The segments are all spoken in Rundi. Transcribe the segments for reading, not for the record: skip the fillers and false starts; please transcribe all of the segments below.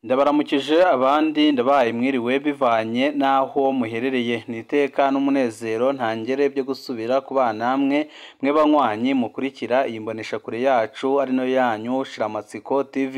Ndabaramukije abandi ndabahaye mwiriwe bivanye naho muherereye niteka n'umunezero ntangere byo gusubira kubana namwe mwe banywanyi mukurikira iyi mbonesha kure yacu ari no yanyu Shiramatsiko TV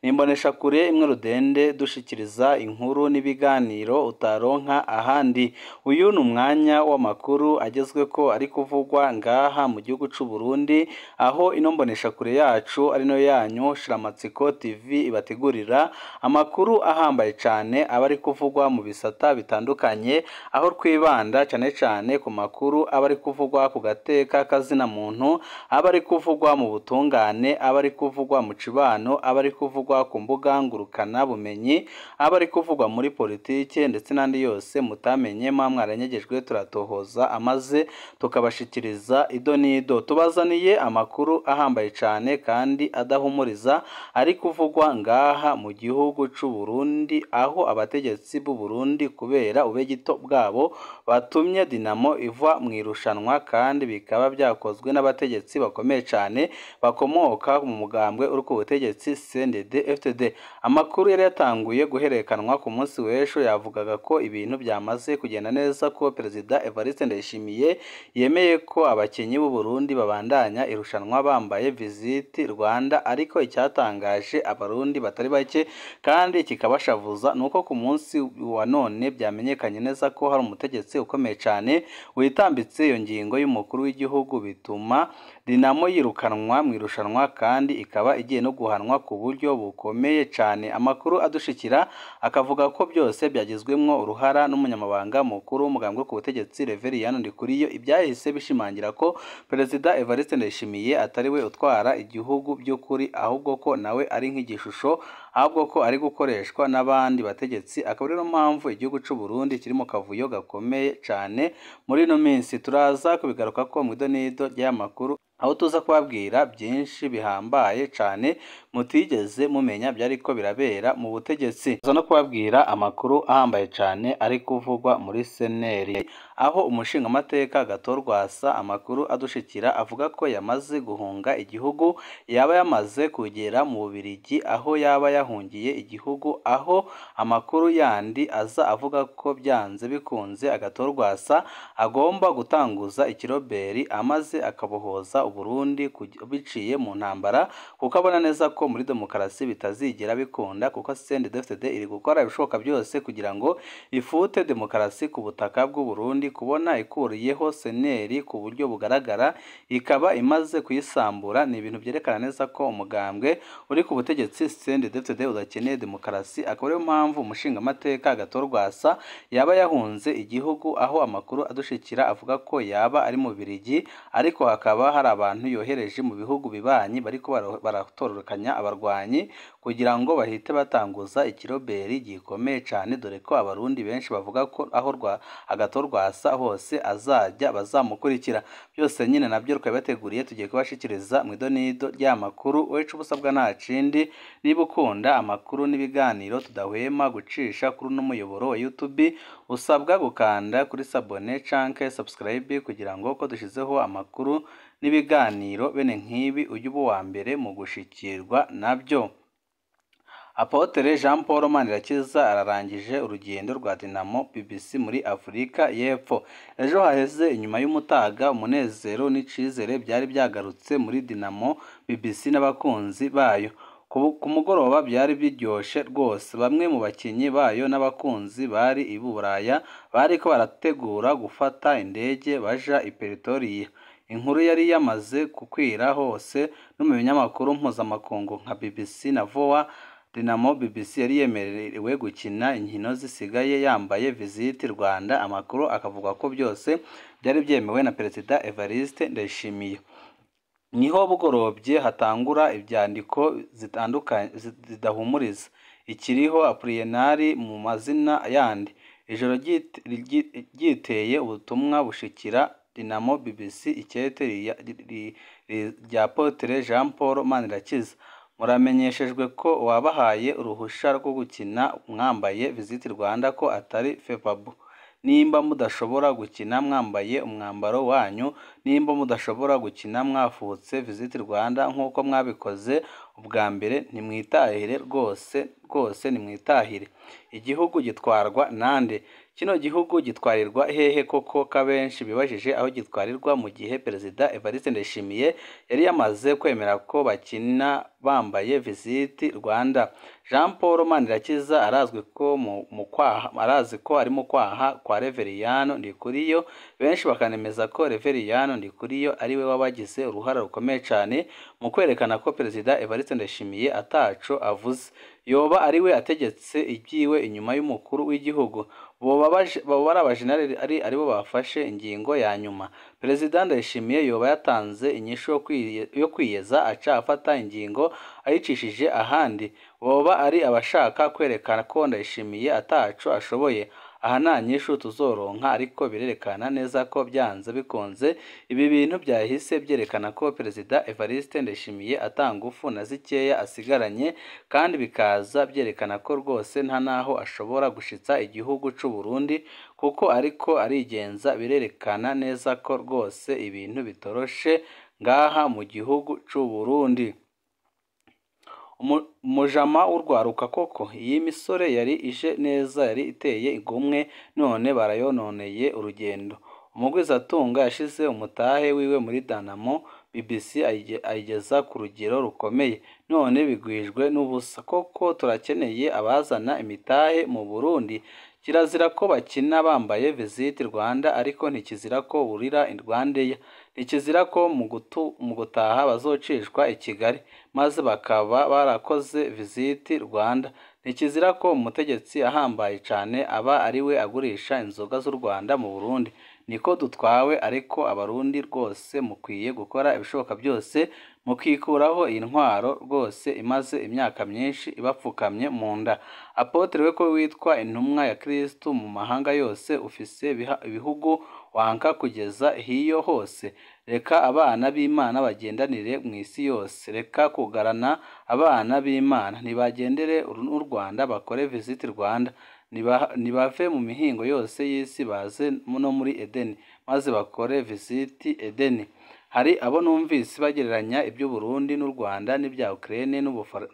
nimbonesha kure imwe rudende dushikiriza inkuru n'ibiganiro utaronka ahandi. Uyu numwanya w'amakuru agezwe ko ari kuvugwa ngaha mu gihugu c'u Burundi, aho ino mbonesha kure yacu ari no yanyu Shiramatsiko TV ibategurira amakuru ahambaye cyane abari kuvugwa mu bisata bitandukanye, aho twibanda cyane ku makuru abari kuvugwa ku gateka kazina muntu, abari kuvugwa mu butungane, abari kuvugwa mu cibano, abari kuvugwa ku mbuga ngurukana bumenyi, abari kuvugwa muri politike ndetse n'andi yose mutamenye mwaranyegejwe turatohoza amaze tukabashikiriza ido nido. Tubazaniye amakuru ahambaye cyane kandi adahumuriza ari kuvugwa ngaha mu gihugu c'u Burundi, aho abategetsi b'u Burundi kubera ubegito bwabo batumye Dinamo iva mu irushanwa, kandi bikaba byakozwe n'abategetsi bakomeye cyane bakomoka mu mugambwe uri ku butegetsi CNDD-FDD. Amakuru yari yatanguye guherekanwa ku munsi w'ejo yavugaga ko ibintu byamaze kugenda neza, ko Perezida Evariste Ndayishimiye yemeye ko abakinyi b'u Burundi babandanya irushanwa bambaye Visit Rwanda, ariko icyatangaje abarundi batari bake kandi kikabashavuza nuko ku munsi wa none byamenyekanye neza ko hari umutegetsi ukomeye cyane witambitse iyo ngingo y'umukuru w'igihugu, bituma Dinamo yirukanwa mu irushanwa kandi ikaba igiye no guhanwa ku buryo bukomeye cyane. Amakuru adushikira akavuga ko byose byagizwemwo uruhara n'umunyamabanga mukuru w'umugambwe ku butegetsi Reveriyano Ndikuriyo, ibyahise bishimangira ko Perezida Evariste Ndayishimiye atari we utwara igihugu by'ukuri, ahubwo ko nawe ari nk'igishusho, ahubwo ko ari gukoreshwa n'abandi bategetsi. Akaba rero mpamvu igihugu c'u Burundi kiri mu kavuyo gakomeye cyane muri no minsi. Turaza kubigaruka ko mu idonido ry'amakuru, aho tuza kubabwira byinshi bihambaye cyane mutigeze mumenya byariko birabera mu butegetsi. Tuza no kubabwira amakuru ahambaye cyane ari kuvugwa muri seneri, aho umushinga amateka Agatho Rwasa amakuru adushikira avuga ko yamaze guhunga igihugu, yaba yamaze kugera mu Bubiligi, aho yaba yahungiye igihugu, aho amakuru yandi aza avuga ko byanze bikunze Agatho Rwasa agomba gutanguza ikirobeli amaze akabohoza Burundi biciye mu ntambara, kuko abona neza ko muri demokarasi bitazigera bikunda, kuko CNDD-FDD iri gukora ibishoboka byose kugira ngo ifute demokarasi ku butaka bw'u Burundi. Kubona ikuriyeho seneri ku buryo bugaragara ikaba imaze kuyisambura ni ibintu byerekana neza ko umugambwe uri ku butegetsi CNDD-FDD udakeneye demokarasi. Akaba ariyo mpamvu umushinga amateka Agatho Rwasa yaba yahunze igihugu, aho amakuru adushikira avuga ko yaba ari mu Bubiligi, ariko hakaba hari abantu yohereje mu bihugu bibanyi bariko baratororokanya abarwanyi kugira ngo bahite batanguza ikirobeli gikomeye cyane, dore ko abarundi benshi bavuga ko aho Agatho Rwasa hose azajya bazamukurikira. Byose nyine nabyo rukabibateguriye tugiye kubashikiriza mu idonido ry'amakuru. Wecu ubusabwa nta kindi, niba ukunda amakuru n'ibiganiro tudahwema gucisha kuri uno muyoboro wa YouTube, usabwa gukanda kuri sabone canke subscribe kugira ngo ko dushizeho amakuru n'ibiganiro bene nk'ibi ujye uba uwa mbere mu gushikirwa nabyo. Apotre Jean Paul Manirakiza ararangije urugendo rwa Dinamo BBC muri Afurika y'Epfo. Ejo haheze inyuma y'umutaga umunezero n'icizere byari byagarutse muri Dinamo BBC n'abakunzi bayo. Ku mugoroba byari biryoshe rwose. Bamwe mu bakinyi bayo n'abakunzi bari i Buraya bariko barategura gufata indege baja i Pretoria. Inkuru yari yamaze kukwira hose no mu binyamakuru mpuzamakungu nka BBC na VOA. Dinamo BBC yari yemerewe gukina inkino zisigaye yambaye Visit Rwanda. Amakuru akavuga ko byose byari byemewe na Perezida Evariste Ndayishimiye. Niho bugorobye hatangura ibyandiko zitandukanye zidahumuriza. Ikiriho Aprienari mu mazina yandi. Ijoro ryiteye ubutumwa bushikira Dinamo BBC ikete rya Apotre Jean Paul Manirakiza. Muramenyeshejwe ko wabahaye uruhusha rwo gukina mwambaye Visit Rwanda ko atari FEPABU. nimba mudashobora gukina mwambaye umwambaro wanyu, nimba mudashobora gukina mwafutse Visit Rwanda nk'uko mwabikoze ubwa mbere, nimwitahire rwose nimwitahire. Igihugu gitwarwa nande? Kino gihugu gitwarirwa hehe koko kabenshi bibajije aho gitwarirwa mu gihe Perezida Evariste Ndayishimiye yari yamaze kwemera ko bakina bambaye Visit Rwanda. Jean Paul Manirakiza arazwi ko arazi ko ari mu kwaha kwa Reveriyano Ndikuriyo, benshi bakanemeza ko Reveriyano Ndikuriyo ari we wabagize uruhara rukomeye cyane mu kwerekana ko Perezida Evariste Ndayishimiye ataco avuze, yoba ari we ategetse ibyiwe inyuma y'umukuru w'igihugu. Boba bari abajenerali aribo bafashe ingingo ya nyuma. Perezida Ndayishimiye yoba yatanze inyishu yo kwiyeza aca afata ingingo ayicishije ahandi. Boba ari abashaka kwerekana ko Ndayishimiye ataco ashoboye. Aha nta nyishu tuzoronka, ariko birerekana neza ko byanze bikunze ibi bintu byahise byerekana ko Perezida Evariste Ndayishimiye atangufu na zikeya asigaranye, kandi bikaza byerekana ko rwose nta naho ashobora gushitsa igihugu c'u Burundi, kuko ariko arigenza. Birerekana neza ko rwose ibintu bitoroshe ngaha mu gihugu c'u Burundi. Umujama w'urwaruka koko, iyi misore yari ije neza, yari iteye igomwe, none barayononeye urugendo. Umugwizatunga yashize umutahe wiwe muri Danamo, BBC ayigeza ku rugero rukomeye, none bigwijwe n'ubusa. Koko turakeneye abazana imitahe mu Burundi. Kirazira ko bakina bambaye Visit Rwanda, ariko ntikizira ko burira Rwandeya. Ntikizira ko mu gutaha bazocishwa i Kigali maze bakaba barakoze Visit Rwanda. Ntikizira ko umutegetsi ahambaye cyane aba ari we agurisha inzoga z'u Rwanda mu Burundi. Niko dutwawe, ariko abarundi rwose mukwiye gukora ibishoboka byose mukikuraho iyi ntwaro rwose imaze imyaka myinshi ibapfukamye mu nda. Apotre we ko witwa intumwa ya Kristo mu mahanga yose, ufise ibihugu wanka kugeza hiyo hose. Reka abana b'Imana bagendanire mu isi yose. Reka kugarana abana b'Imana, nibagendere n'u Rwanda bakore Visit Rwanda. Nibave mu mihingo yose y'isi baze no muri Edeni maze bakore Visit Edeni. Hari abo numvise bagereranya iby'u Burundi n'u Rwanda n'ibya Ukraine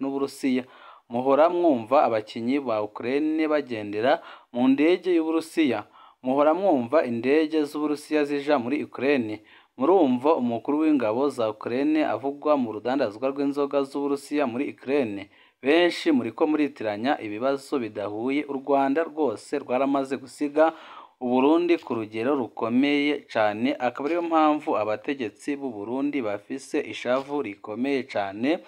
n'Uburusiya. Muhora mwumva abakinyi ba Ukraine bagendera mu ndege y'Uburusiya, muhora mwumva indege z'Uburusiya zija muri Ukraine, murumva umukuru w'ingabo za Ukraine avugwa mu rudandazwa rw'inzoga z'Uburusiya muri Ukraine. Benshi muriko muritiranya ibibazo bidahuye. U Rwanda rwose rwaramaze gusiga Uburundi ku rugero rukomeye cyane, akaba ariyo mpamvu abategetsi b'u Burundi bafise ishavu rikomeye cyane,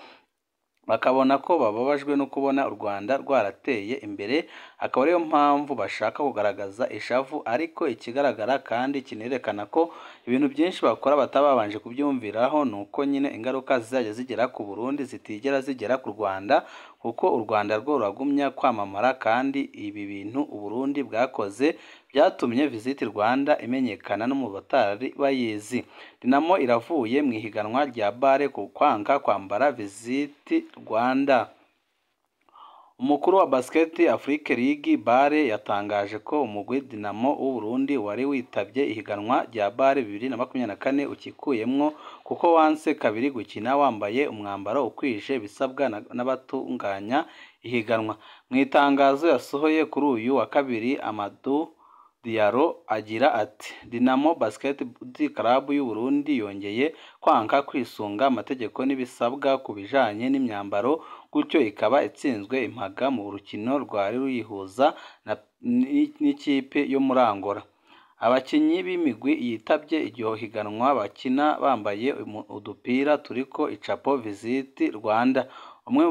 bakabona ko bababajwe no kubona u Rwanda rwarateye imbere. Akaba ariyo mpamvu bashaka kugaragaza ishavu, ariko ikigaragara kandi kinerekana ko ibintu byinshi bakora batababanje kubyumviraho, nuko nyine ingaruka zizajya zigera ku Burundi zitigera zigera ku Rwanda, kuko u Rwanda rwo ruragumya kwamamara. Kandi ibi bintu u Burundi bwakoze byatumye Visit Rwanda imenyekana no mu batari bayizi. Dinamo iravuye mu ihiganwa rya bare ku kwanga kwambara Visit Rwanda. Umukuru wa Basket Afrique League bare yatangaje ko umugwi Dinamo w'u Burundi wari witabye ihiganwa rya bare 2024 ukikuyemwo kuko wanse kabiri gukina wambaye umwambaro ukwije bisabwa n'abatunganya ihiganwa. Mu itangazo yasohoye kuri uyu wa kabiri, Amadou Diaro agira ati: Dinamo Basketball Club y'u Burundi yongeye kwanka kwisunga amategeko n'ibisabwa ku bijanye n'imyambaro, gutyo ikaba itsinzwe impaga mu rukino rwari ruyihuza n'ikipe yo muri Angola. Abakinyi b'imigwi yitabye iryo higanwa bakina bambaye udupira turiko icapo Visit Rwanda. Umwe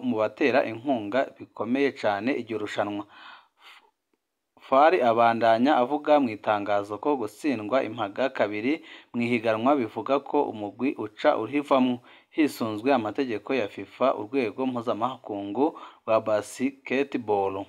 mu batera inkunga bikomeye cyane iryo rushanwa, Fari abandanya avuga mu itangazo ko gutsindwa impaga kabiri mu ihiganwa bivuga ko umugwi uca urivamwo hisunzwe amategeko ya FIFA, urwego mpuzamakungu rwa basketball.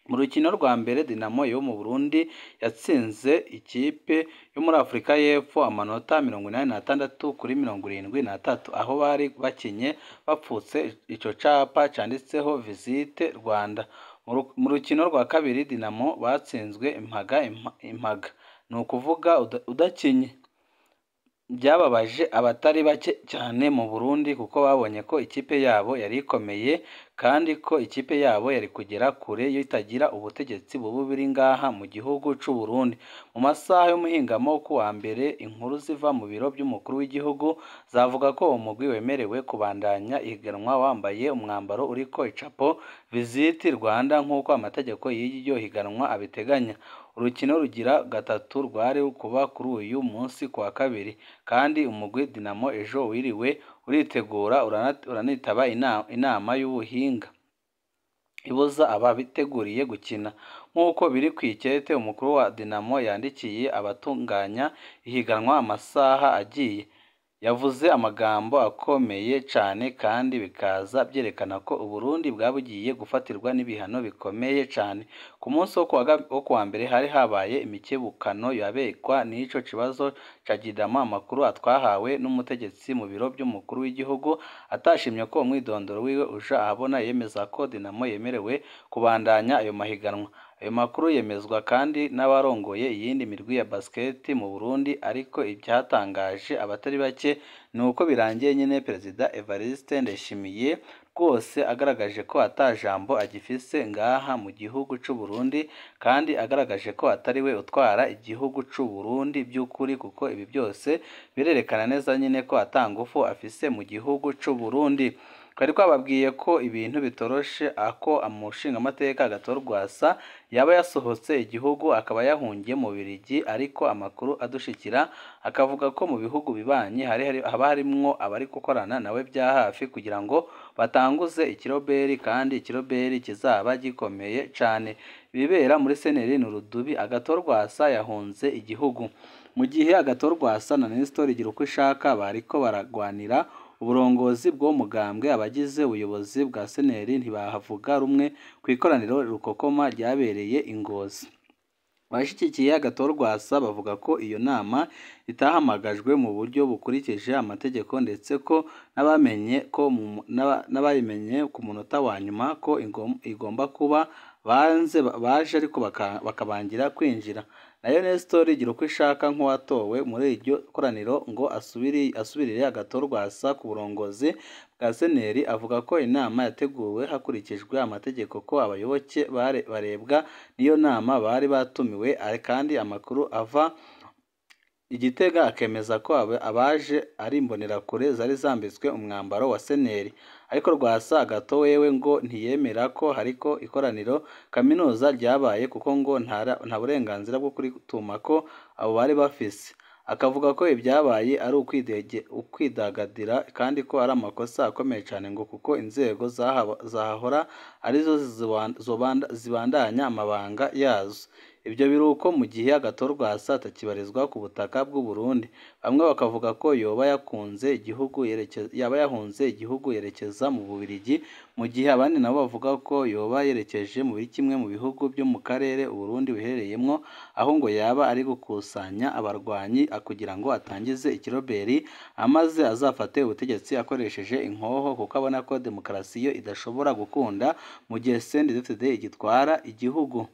Mu rukino rwa mbere Dinamo yo mu Burundi yatsinze ikipe yo muri Afrika y'Epfo amanota 86 kuri 73, aho bari bakinye bapfutse ico capa canditseho Visit Rwanda. Mu rukino rwa kabiri Dinamo batsinzwe impaga ni ukuvuga udakinye. Byababaje abatari bake cyane mu Burundi kuko babonye ko ikipe yabo yari ikomeye kandi ko ikipe yabo yari kugera kure iyo itagira ubutegetsi buri ngaha mu gihugu cy'u Burundi. Mu masaha y'umuhingamo ku wa mbere, inkuru ziva mu biro by'umukuru w'igihugu zavuga ko umugwi wemerewe kubandanya ihiganwa wambaye umwambaro uriko icapo Visit Rwanda nk'uko amategeko y'iryo higanwa abiteganya. Urukino rugira gatatu rwari kuba kuri uyu munsi ku wa kabiri, kandi umugwi Dinamo ejo wiriwe uritegura uranitaba inama y'ubuhinga ibuza ababiteguriye gukina. Nk'uko biri ku ikete umukuru wa Dinamo yandikiye abatunganya ihiganwa amasaha agiye, yavuze amagambo akomeye cyane kandi bikaza byerekana ko Uburundi bwabugiye gufatirwa n'ibihano bikomeye cyane. Ku munsi wo kuwa mbere hari habaye imikebukano yabekwa n'ico kibazo ca Dinamo. Amakuru atwahawe n'umutegetsi mu biro by'umukuru w'igihugu atashimye ko umwidondoro wiwe uja ahabona yemeza ko Dinamo yemerewe kubandanya ayo mahiganwa. Ayo makuru yemezwa kandi n'abarongoye iyindi mirwi ya basket mu Burundi, ariko ibyatangaje abatari bake ni uko birangiye nyine Perezida Evariste Ndayishimiye rwose agaragaje ko atajambo agifise ngaha mu gihugu cy'u Burundi, kandi agaragaje ko atariwe utwara igihugu cy'u Burundi by'ukuri, kuko ibi byose birerekana neza nyine ko atangufu afise mu gihugu cy'u Burundi. Twari twababwiye ko ibintu bitoroshe, ako umushingamateka Agatho Rwasa yaba yasohotse igihugu akaba yahungiye mu Bubiligi, ariko amakuru adushikira akavuga ko mu bihugu bibanye haba harimwo abari gukorana nawe bya hafi kugira ngo batanguze ikirobeli, kandi ikirobeli kizaba gikomeye cyane. Ibibera muri seneri ni urudubi. Agatho Rwasa yahunze igihugu. Mu gihe Agatho Rwasa na Nestor Girukishaka bariko baragwanira uburongozi bw'umugambwe, abagize ubuyobozi bwa seneri ntibahavuga rumwe ku ikoraniro rukokoma ryabereye i Ngozi. Abashigikiye Agatho Rwasa bavuga ko iyo nama itahamagajwe mu buryo bukurikije amategeko, ndetse ko n'abayimenye ku munota wa nyuma ko igomba kuba baje ariko bakabangira kwinjira. Nayo Nestor Girukishaka nk'uwatowe muri iryo koraniro ngo asubirire Agatho Rwasa ku burongozi bwa seneri, avuga ko inama yateguwe hakurikijwe amategeko, ko abayoboke barebwa n'iyo nama bari batumiwe, kandi amakuru ava Igitega akemeza ko abaje ari imbonerakure zari zambitswe umwambaro wa seneri. Ariko Rwasa Agatho wewe ngo ntiyemera ko hariko ikoraniro kaminuza ryabaye, kuko ngo nta burenganzira bwo kurituma ko abo bari bafise. Akavuga ko ibyabaye ari ukwidagadira, kandi ko ari amakosa akomeye cyane ngo kuko inzego zahahora arizo zibandanya amabanga yazo. Ibyo biruko mu gihe Agatho Rwasa atakibarizwa ku butaka bw'u Burundi. Bamwe bakavuga ko yaba yahunze igihugu yerekeza mu Bubiligi, mu gihe abandi nabo bavuga ko yoba yerekeje muri kimwe mu bihugu byo mu karere u Burundi buherereyemo, aho ngo yaba ari gukusanya abarwanyi kugira ngo atangize ikirobeli, amaze azafate ubutegetsi akoresheje inkoho, kuko abona ko demokarasi yo idashobora gukunda mu gihe CNDD-FDD igitwara igihugu.